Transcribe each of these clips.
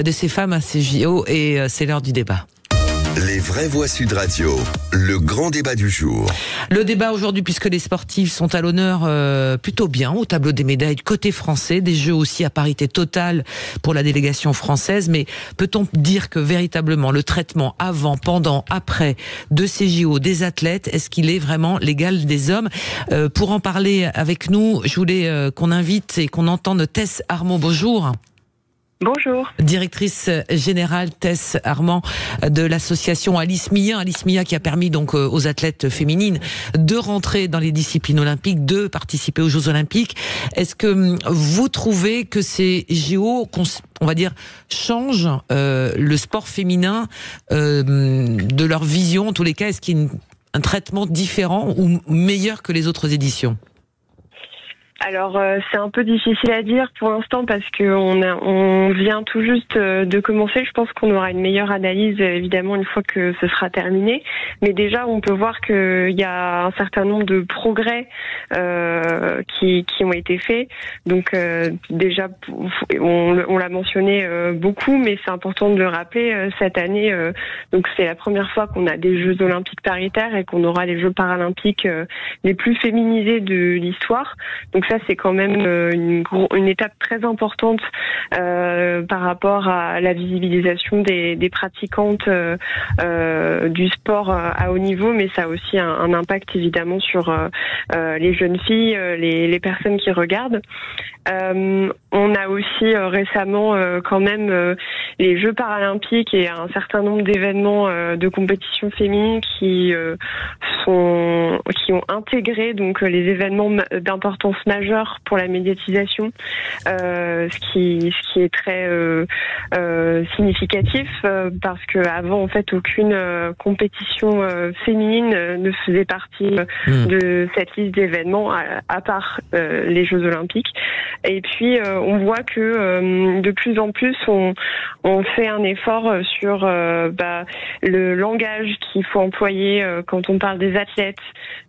de ces femmes à ces JO et c'est l'heure du débat. Les vraies voix Sud Radio, le grand débat du jour. Le débat aujourd'hui, puisque les sportifs sont à l'honneur plutôt bien au tableau des médailles côté français, des Jeux aussi à parité totale pour la délégation française. Mais peut-on dire que véritablement le traitement avant, pendant, après de ces JO des athlètes, est-ce qu'il est vraiment l'égal des hommes? Pour en parler avec nous, je voulais qu'on invite et qu'on entende Tess Armand. Bonjour. Bonjour. Directrice générale Tess Armand de l'association Alice Mia qui a permis donc aux athlètes féminines de rentrer dans les disciplines olympiques, de participer aux Jeux olympiques. Est-ce que vous trouvez que ces JO, on va dire, changent le sport féminin de leur vision? En tous les cas, est-ce qu'il y a un traitement différent ou meilleur que les autres éditions? Alors c'est un peu difficile à dire pour l'instant parce que on vient tout juste de commencer. Je pense qu'on aura une meilleure analyse évidemment une fois que ce sera terminé. Mais déjà on peut voir qu'il y a un certain nombre de progrès qui ont été faits. Donc déjà on l'a mentionné beaucoup, mais c'est important de le rappeler. Cette année, donc c'est la première fois qu'on a des Jeux olympiques paritaires et qu'on aura les Jeux paralympiques les plus féminisés de l'histoire. Donc ça, c'est quand même une étape très importante par rapport à la visibilisation des pratiquantes du sport à haut niveau, mais ça a aussi un impact évidemment sur les jeunes filles, les personnes qui regardent. On a aussi récemment quand même les Jeux paralympiques et un certain nombre d'événements de compétition féminine qui ont intégré donc les événements d'importance majeure pour la médiatisation, ce qui est très significatif parce que avant en fait aucune compétition féminine ne faisait partie de cette liste d'événements à part les Jeux olympiques. Et puis on voit que de plus en plus on fait un effort sur le langage qu'il faut employer quand on parle des athlètes.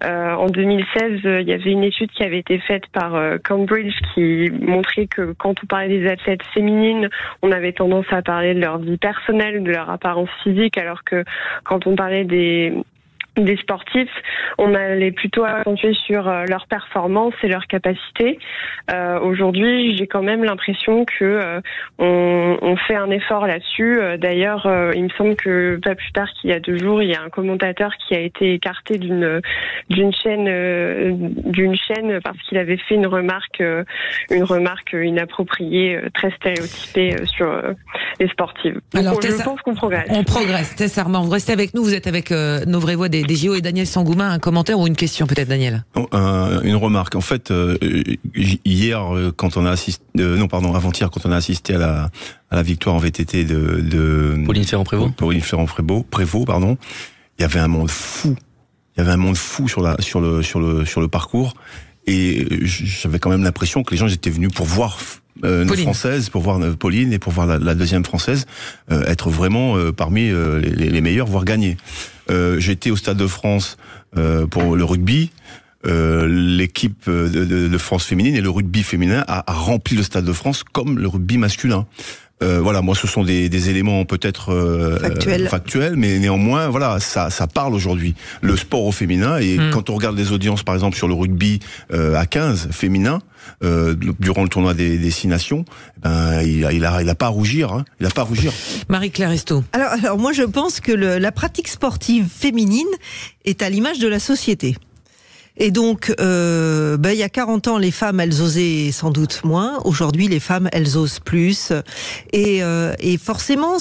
En 2016, il y avait une étude qui avait été faite par Cambridge qui montrait que quand on parlait des athlètes féminines, on avait tendance à parler de leur vie personnelle, de leur apparence physique, alors que quand on parlait des sportifs, on allait plutôt accentuer sur leur performance et leur capacité. Aujourd'hui, j'ai quand même l'impression que on fait un effort là-dessus. D'ailleurs, il me semble que pas plus tard qu'il y a 2 jours, il y a un commentateur qui a été écarté d'une chaîne parce qu'il avait fait une remarque inappropriée, très stéréotypée sur les sportives. Donc, je pense qu'on progresse. On progresse. Tess Armand, vous restez avec nous. Vous êtes avec nos vraies voix des JO et Daniel Sangoumin. Un commentaire ou une question peut-être, Daniel? Une remarque. En fait, hier, quand on a assisté, avant-hier, quand on a assisté à la victoire en VTT de Pauline Ferrand-Prévôt. Prévôt, pardon. Il y avait un monde fou. Il y avait un monde fou sur le parcours. Et j'avais quand même l'impression que les gens étaient venus pour voir nos Françaises, pour voir Pauline et pour voir la deuxième Française être vraiment parmi les meilleurs, voire gagner. J'étais au Stade de France pour le rugby. L'équipe de France féminine et le rugby féminin a rempli le Stade de France comme le rugby masculin. Voilà, moi, ce sont des éléments peut-être factuels, mais néanmoins, voilà, ça parle aujourd'hui. Le sport au féminin, et quand on regarde les audiences, par exemple, sur le rugby à 15 féminin, durant le tournoi des 6 nations, il a pas à rougir. Hein. Il a pas à rougir. Marie-Claire Estot. Alors moi, je pense que la pratique sportive féminine est à l'image de la société. Et donc, il y a 40 ans, les femmes, elles osaient sans doute moins. Aujourd'hui, les femmes, elles osent plus. Et forcément,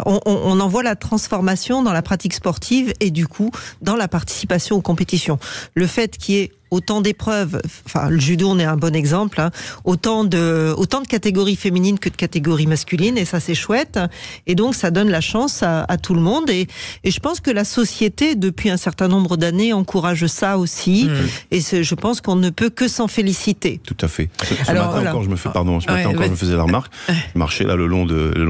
on en voit la transformation dans la pratique sportive et du coup, dans la participation aux compétitions. Le fait qu'il y ait autant d'épreuves, enfin le judo on est un bon exemple, hein, autant de catégories féminines que de catégories masculines, et ça c'est chouette, et donc ça donne la chance à tout le monde, et je pense que la société depuis un certain nombre d'années encourage ça aussi, et je pense qu'on ne peut que s'en féliciter. Tout à fait. Ce matin encore je me faisais la remarque, je marchais là le long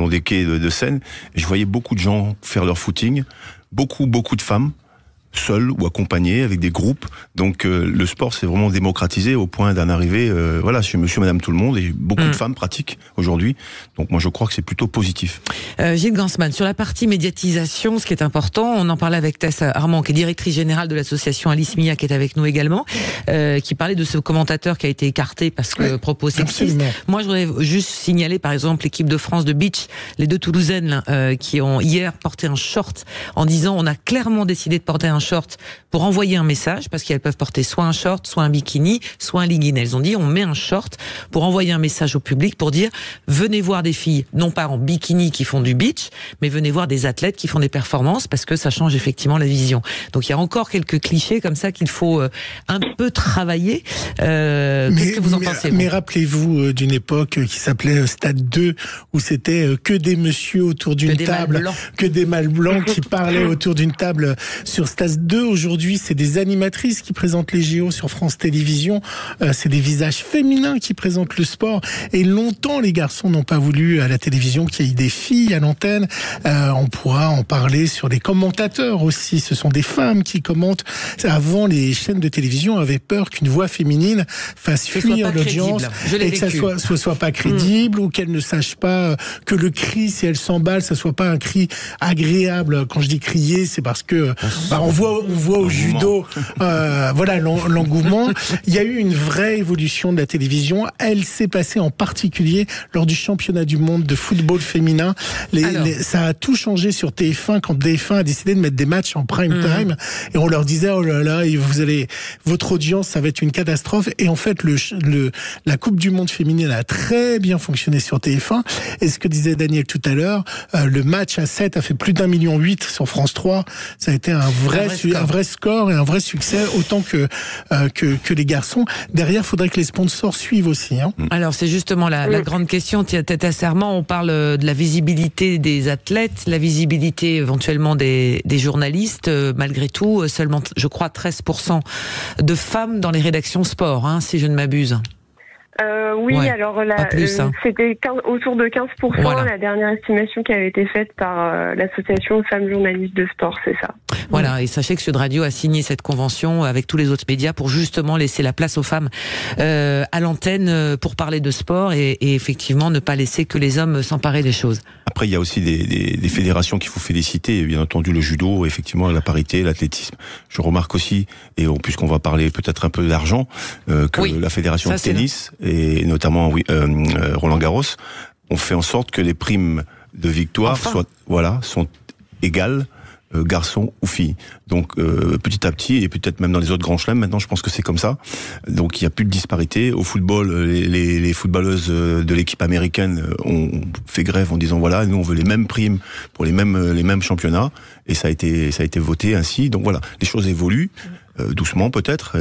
des quais de Seine, et je voyais beaucoup de gens faire leur footing, beaucoup de femmes, seul ou accompagné avec des groupes. Donc le sport c'est vraiment démocratisé au point d'en arriver chez monsieur madame tout le monde, et beaucoup de femmes pratiquent aujourd'hui. Donc moi je crois que c'est plutôt positif. Gilles Gansman, sur la partie médiatisation, ce qui est important, on en parlait avec Tess Armand, qui est directrice générale de l'association Alice Mia, qui est avec nous également, qui parlait de ce commentateur qui a été écarté parce que propos sexistes. Moi je voudrais juste signaler par exemple l'équipe de France de beach, les deux Toulousaines qui ont hier porté un short en disant on a clairement décidé de porter un short pour envoyer un message, parce qu'elles peuvent porter soit un short, soit un bikini, soit un legging. Elles ont dit on met un short pour envoyer un message au public pour dire venez voir des filles, non pas en bikini qui font du beach, mais venez voir des athlètes qui font des performances, parce que ça change effectivement la vision. Donc il y a encore quelques clichés comme ça qu'il faut un peu travailler. Qu'est-ce que vous en pensez? Mais rappelez-vous d'une époque qui s'appelait Stade 2, où c'était que des messieurs autour d'une table, que des mâles blancs qui parlaient autour d'une table sur Stade 2. Aujourd'hui, c'est des animatrices qui présentent les JO sur France Télévisions. C'est des visages féminins qui présentent le sport. Et longtemps, les garçons n'ont pas voulu à la télévision qu'il y ait des filles à l'antenne. On pourra en parler sur les commentateurs aussi. Ce sont des femmes qui commentent. Avant, les chaînes de télévision avaient peur qu'une voix féminine fasse fuir l'audience et que ça soit pas crédible, ou qu'elle ne sache pas que le cri, si elle s'emballe, ça soit pas un cri agréable. Quand je dis crier, c'est parce que on voit au judo l'engouement. Il y a eu une vraie évolution de la télévision. Elle s'est passée en particulier lors du championnat du monde de football féminin. Ça a tout changé sur TF1 quand TF1 a décidé de mettre des matchs en prime time, et on leur disait oh là là, votre audience, ça va être une catastrophe. Et en fait, la Coupe du Monde féminine a très bien fonctionné sur TF1. Et ce que disait Daniel tout à l'heure, le match à 7 a fait plus d'1,8 million sur France 3. Ça a été un vrai score et un vrai succès, autant que les garçons. Derrière, il faudrait que les sponsors suivent aussi. Alors, c'est justement la grande question. Tête serment, on parle de la visibilité des athlètes, la visibilité éventuellement des journalistes. Malgré tout, seulement, je crois, 13% de femmes dans les rédactions sport, si je ne m'abuse. Alors là, c'était autour de 15%, la dernière estimation qui avait été faite par l'association Femmes journalistes de sport, c'est ça. Voilà, et sachez que Sud Radio a signé cette convention avec tous les autres médias pour justement laisser la place aux femmes à l'antenne pour parler de sport et effectivement ne pas laisser que les hommes s'emparer des choses. Après, il y a aussi des fédérations qu'il faut féliciter, bien entendu le judo, effectivement la parité, l'athlétisme. Je remarque aussi, et puisqu'on va parler peut-être un peu d'argent, que la fédération de tennis, et notamment Roland Garros, ont fait en sorte que les primes de victoire sont égales, garçons ou filles. Donc petit à petit, et peut-être même dans les autres grands chelems, maintenant je pense que c'est comme ça. Donc il n'y a plus de disparité. Au football, les footballeuses de l'équipe américaine ont fait grève en disant voilà, nous on veut les mêmes primes pour les mêmes championnats, et ça a été voté ainsi. Donc voilà, les choses évoluent. Doucement peut-être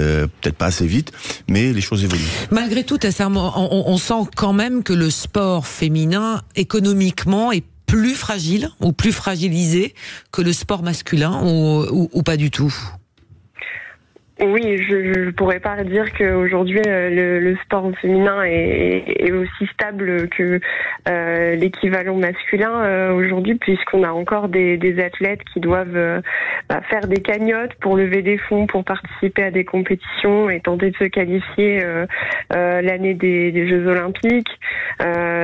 pas assez vite, mais les choses évoluent. Malgré tout, on sent quand même que le sport féminin, économiquement, est plus fragile ou plus fragilisé que le sport masculin ou pas du tout? Oui, je pourrais pas dire qu'aujourd'hui le sport féminin est aussi stable que l'équivalent masculin aujourd'hui, puisqu'on a encore des athlètes qui doivent faire des cagnottes pour lever des fonds pour participer à des compétitions et tenter de se qualifier l'année des Jeux Olympiques.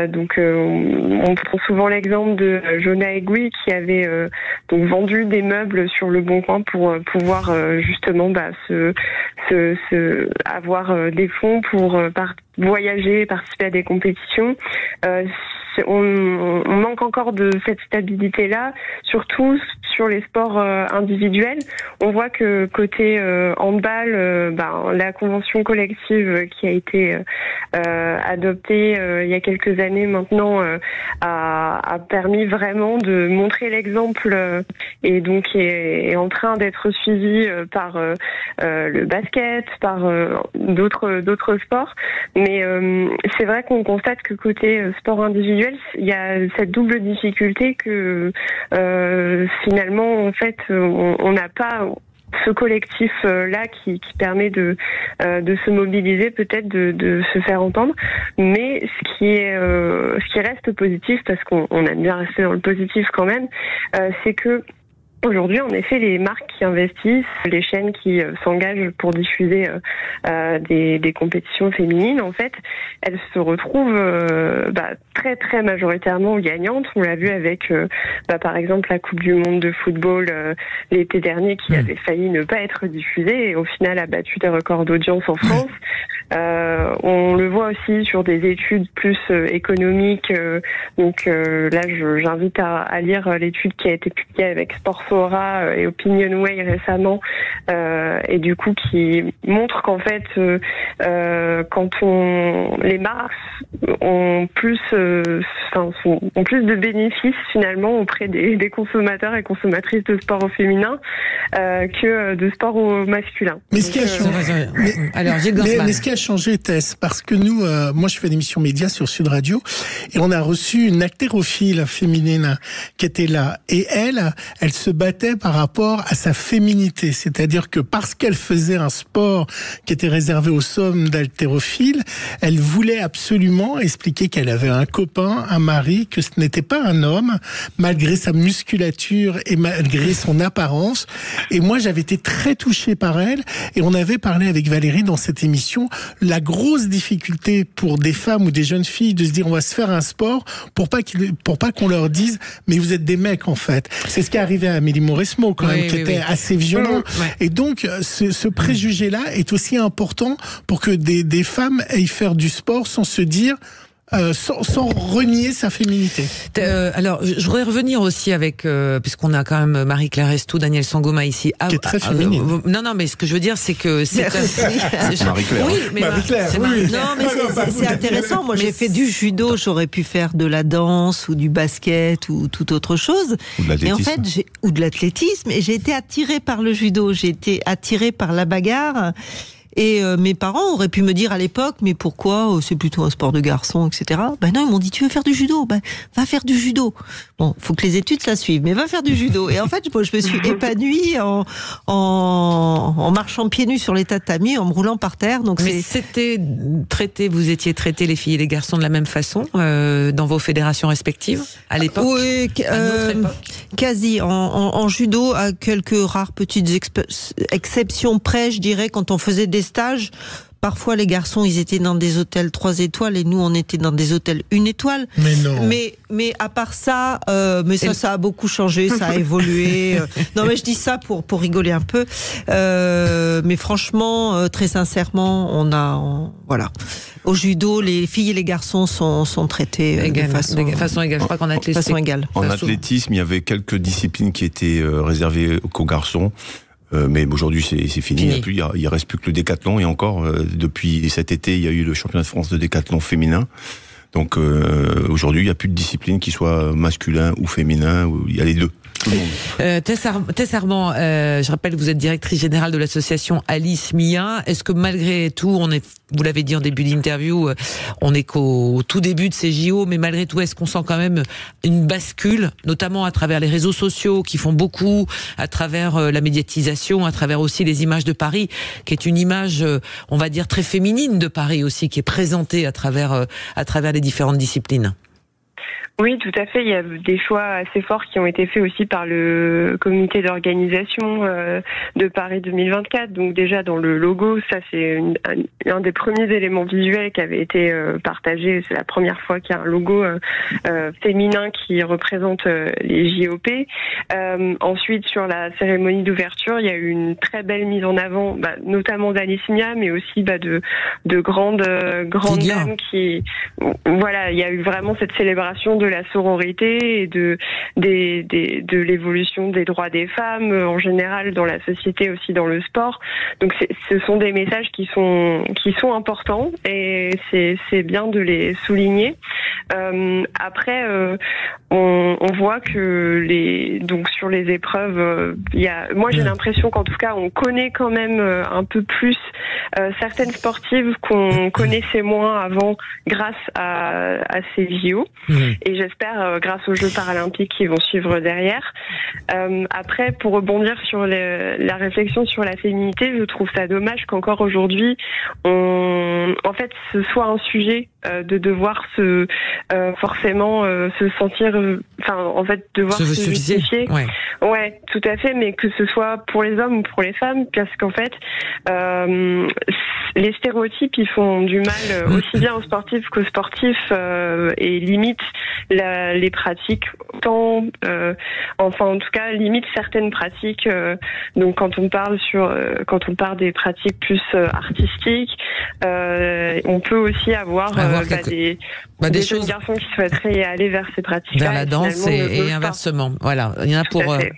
Donc on prend souvent l'exemple de Jonah Egui qui avait donc vendu des meubles sur le Bon Coin pour pouvoir justement avoir des fonds pour voyager, participer à des compétitions. On manque encore de cette stabilité-là, surtout sur les sports individuels. On voit que côté handball, la convention collective qui a été adoptée il y a quelques années maintenant a permis vraiment de montrer l'exemple et donc est en train d'être suivi par le basket, par d'autres sports. Mais c'est vrai qu'on constate que côté sport individuel, il y a cette double difficulté que finalement en fait on n'a pas ce collectif là qui permet de se mobiliser, peut-être de se faire entendre. Mais ce qui reste positif, parce qu'on aime bien rester dans le positif quand même, c'est que Aujourd'hui, en effet, les marques qui investissent, les chaînes qui s'engagent pour diffuser des compétitions féminines, en fait, elles se retrouvent très très majoritairement gagnantes. On l'a vu avec, par exemple, la Coupe du Monde de football l'été dernier, qui avait failli ne pas être diffusée et au final a battu des records d'audience en France. On le voit aussi sur des études plus économiques. Là, j'invite à lire l'étude qui a été publiée avec Sportsora et Opinionway récemment, et du coup qui montre qu'en fait, quand les marques ont plus de bénéfices finalement auprès des consommateurs et consommatrices de sport au féminin que de sport au masculin. Mais ce qui a changé, mais ce qui a changé, Tess, parce que nous, moi je fais une émission média sur Sud Radio et on a reçu une haltérophile féminine qui était là et elle se battait par rapport à sa féminité, c'est-à-dire que parce qu'elle faisait un sport qui était réservé aux hommes d'haltérophiles, elle voulait absolument expliquer qu'elle avait un copain, un mari, que ce n'était pas un homme, malgré sa musculature et malgré son apparence. Et moi, j'avais été très touché par elle, et on avait parlé avec Valérie dans cette émission, la grosse difficulté pour des femmes ou des jeunes filles de se dire on va se faire un sport pour pas qu'on leur dise mais vous êtes des mecs en fait. C'est ce qui est arrivé à Amélie Mauresmo quand même, qui était assez violent. Et donc, ce préjugé-là est aussi important pour que des femmes aillent faire du sport sans se dire... sans renier sa féminité. Alors, je voudrais revenir aussi avec, puisqu'on a quand même Marie-Claire Restou, Daniel Sangoma ici. Qui est très féminine. Non, mais ce que je veux dire, c'est que c'est Marie-Claire. Oui, mais Marie-Claire. Non, mais c'est intéressant. Moi, j'ai fait du judo. J'aurais pu faire de la danse ou du basket ou toute autre chose. Ou de l'athlétisme. Et en fait, ou de l'athlétisme. Et j'ai été attirée par le judo. J'ai été attirée par la bagarre. Et mes parents auraient pu me dire à l'époque, mais pourquoi c'est plutôt un sport de garçon, etc. Ben non, ils m'ont dit, tu veux faire du judo? Ben, va faire du judo. Bon, faut que les études ça suive, mais va faire du judo. Et en fait, moi, je me suis épanouie en marchant pieds nus sur les tatamis, en me roulant par terre. Donc mais vous étiez traités, les filles et les garçons, de la même façon dans vos fédérations respectives à l'époque? Oui, à notre époque. Quasi. En judo, à quelques rares petites exceptions près, je dirais, quand on faisait des stages. Parfois, les garçons, ils étaient dans des hôtels 3 étoiles et nous, on était dans des hôtels 1 étoile. Mais non. Mais à part ça, ça a beaucoup changé, ça a évolué. Non, mais je dis ça pour rigoler un peu. Mais franchement, très sincèrement, voilà. Au judo, les filles et les garçons sont traités de façon égale. Je crois qu'en athlétisme, en athlétisme, il y avait quelques disciplines qui étaient réservées qu'aux garçons. Mais aujourd'hui c'est fini. Il reste plus que le décathlon et encore depuis cet été il y a eu le championnat de France de décathlon féminin. Donc aujourd'hui il n'y a plus de discipline qui soit masculin ou féminin, il y a les deux. Tess Armand, je rappelle que vous êtes directrice générale de l'association Alice Mia. Est-ce que malgré tout, vous l'avez dit en début d'interview, on est qu'au tout début de ces JO, mais malgré tout, est-ce qu'on sent quand même une bascule, notamment à travers les réseaux sociaux qui font beaucoup, à travers la médiatisation, à travers aussi les images de Paris, qui est une image, on va dire, très féminine de Paris aussi, qui est présentée à travers les différentes disciplines? Oui, tout à fait. Il y a des choix assez forts qui ont été faits aussi par le comité d'organisation de Paris 2024. Donc déjà dans le logo, ça c'est un des premiers éléments visuels qui avait été partagé. C'est la première fois qu'il y a un logo féminin qui représente les JOP. Ensuite, sur la cérémonie d'ouverture, il y a eu une très belle mise en avant, notamment d'Alice Mia, mais aussi de grandes dames qui, voilà, il y a eu vraiment cette célébration de la sororité et de l'évolution des droits des femmes en général dans la société, aussi dans le sport. Donc ce sont des messages qui sont importants et c'est bien de les souligner. Après, on voit que donc sur les épreuves, moi j'ai l'impression qu'en tout cas on connaît quand même un peu plus certaines sportives qu'on connaissait moins avant grâce à ces JO. Et j'espère grâce aux Jeux paralympiques qui vont suivre derrière. Après, pour rebondir sur la réflexion sur la féminité, je trouve ça dommage qu'encore aujourd'hui, en fait, ce soit un sujet de devoir forcément se sentir, en fait, devoir se justifier. Ouais, tout à fait, mais que ce soit pour les hommes ou pour les femmes, parce qu'en fait, les stéréotypes, ils font du mal aussi bien aux sportifs qu'aux sportifs et limitent les pratiques, en tout cas, limitent certaines pratiques. Donc, quand on parle des pratiques plus artistiques, on peut aussi avoir des jeunes garçons qui souhaiteraient aller vers ces pratiques, vers la danse et inversement. Voilà, il y en a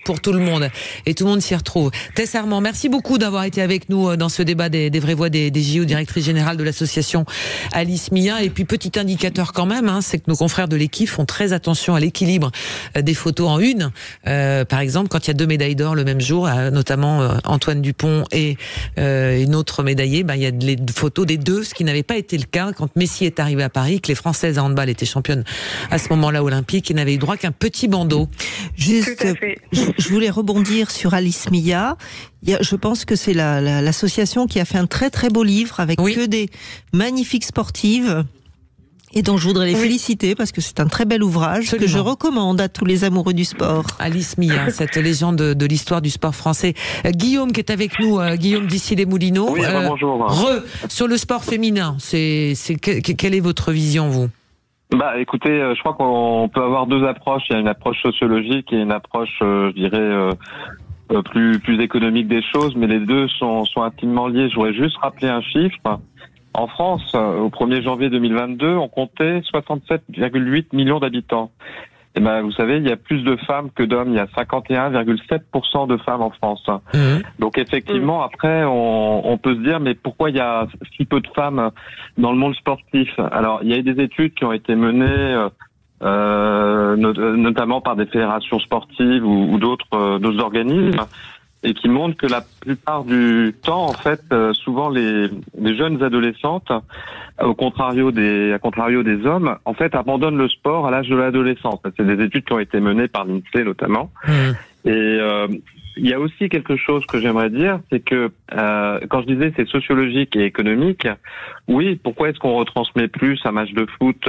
pour tout le monde et tout le monde s'y retrouve. Tess Armand, merci beaucoup d'avoir été avec nous dans ce débat des vraies voix des JO, directrice générale de l'association Alice Mia. Et puis petit indicateur quand même, c'est que nos confrères de l'équipe font très attention à l'équilibre des photos en une. Par exemple, quand il y a 2 médailles d'or le même jour, notamment Antoine Dupont et une autre médaillée, il y a les photos des deux, ce qui n'avait pas été le cas quand Messi est arrivé à Paris, que les Françaises à handball étaient championnes à ce moment-là olympique et n'avaient eu droit qu'un petit bandeau. Juste, je voulais rebondir sur Alice Mia. Je pense que c'est l'association qui a fait un très très beau livre avec que des magnifiques sportives. Et donc je voudrais les féliciter parce que c'est un très bel ouvrage que je recommande à tous les amoureux du sport. Alice Mia, cette légende de l'histoire du sport français. Guillaume qui est avec nous, Guillaume d'Issy-les-Moulineaux. Oui, bonjour. Sur le sport féminin, quelle est votre vision, vous ? Écoutez, je crois qu'on peut avoir 2 approches. Il y a une approche sociologique et une approche, je dirais, plus économique des choses, mais les deux sont intimement liés. Je voudrais juste rappeler un chiffre. En France, au 1er janvier 2022, on comptait 67,8 millions d'habitants. Et vous savez, il y a plus de femmes que d'hommes. Il y a 51,7% de femmes en France. Donc effectivement, après, on peut se dire, mais pourquoi il y a si peu de femmes dans le monde sportif? Alors, il y a eu des études qui ont été menées, notamment par des fédérations sportives ou d'autres organismes, et qui montrent que la plupart du temps, en fait, souvent les jeunes adolescentes, à contrario des hommes, en fait, abandonnent le sport à l'âge de l'adolescence. C'est des études qui ont été menées par l'INSEE notamment. Et il y a aussi quelque chose que j'aimerais dire, c'est que quand je disais c'est sociologique et économique, oui, pourquoi est-ce qu'on retransmet plus un match de foot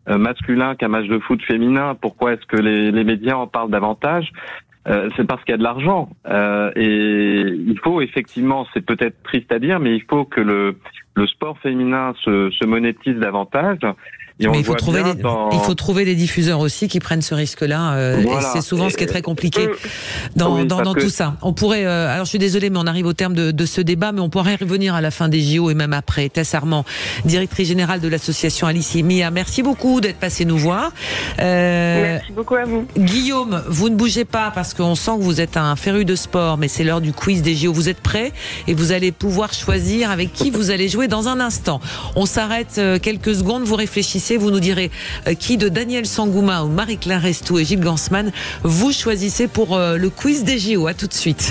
masculin qu'un match de foot féminin? Pourquoi est-ce que les médias en parlent davantage? C'est parce qu'il y a de l'argent et il faut effectivement, c'est peut-être triste à dire, mais il faut que le sport féminin se monétise davantage. Et mais il faut trouver des diffuseurs aussi qui prennent ce risque-là. Et c'est souvent ce qui est très compliqué dans tout ça. On pourrait, alors je suis désolée, mais on arrive au terme de ce débat, mais on pourrait revenir à la fin des JO et même après. Tess Armand, directrice générale de l'association Alice Mia, merci beaucoup d'être passé nous voir. Merci beaucoup à vous. Guillaume, vous ne bougez pas parce qu'on sent que vous êtes un féru de sport, mais c'est l'heure du quiz des JO. Vous êtes prêts et vous allez pouvoir choisir avec qui vous allez jouer dans un instant. On s'arrête quelques secondes, vous réfléchissez. Vous nous direz qui de Daniel Sangouma ou Marie-Claire Restou et Gilles Gansman vous choisissez pour le quiz des JO. À tout de suite.